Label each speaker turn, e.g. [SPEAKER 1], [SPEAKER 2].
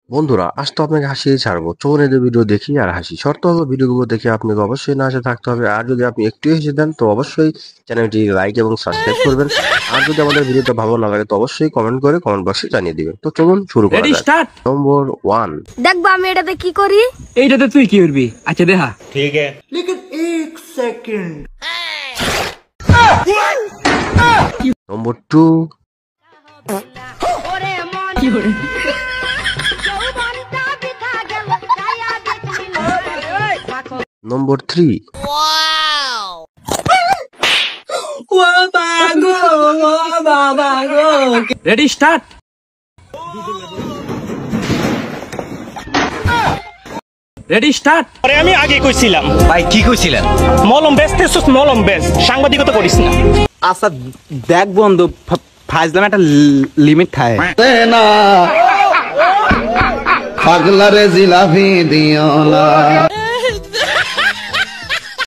[SPEAKER 1] বন্ধুরা, আজ তো আপনাকে হাসিয়ে ছাড়বো। চলুন এদের ভিডিও দেখি আর হাসি। শর্ত হলো ভিডিওগুলো দেখে আপনাকে অবশ্যই না হেসে থাকতে হবে। আর যদি আপনি একটু হেসে দেন তো অবশ্যই চ্যানেলটি লাইক এবং সাবস্ক্রাইব করবেন। আর যদি আমাদের ভিডিওটা ভালো না লাগে তো অবশ্যই কমেন্ট করে কমেন্ট বক্সে জানিয়ে দিবেন। তো চলুন শুরু করা
[SPEAKER 2] রেডি
[SPEAKER 1] যাক।
[SPEAKER 2] স্টার্ট।
[SPEAKER 1] নম্বর 1।
[SPEAKER 3] দেখবো আমি এটাতে কি করি।
[SPEAKER 2] এইটাতে তুই কি করবি? আচ্ছা দেখা।
[SPEAKER 4] ठीक है।
[SPEAKER 1] নম্বর 2।
[SPEAKER 3] ওরে মন
[SPEAKER 2] কি করে?
[SPEAKER 3] যৌবনটা বৃথা গেল, ছায়া দেখলি না।
[SPEAKER 1] নম্বর 3।
[SPEAKER 2] Ready start. Ready start.
[SPEAKER 5] পরে আমি আগে কইছিলাম
[SPEAKER 6] ভাই কি কইছিলেন?
[SPEAKER 5] মলম বেচতেছিস, মলম বেচ, সাংবাদিকতা করিস না।
[SPEAKER 6] আচ্ছা দেখ বন্ধু, ফাজলাম একটা লিমিট থাকে।
[SPEAKER 7] না পাগলারে জিলাপি দিও না।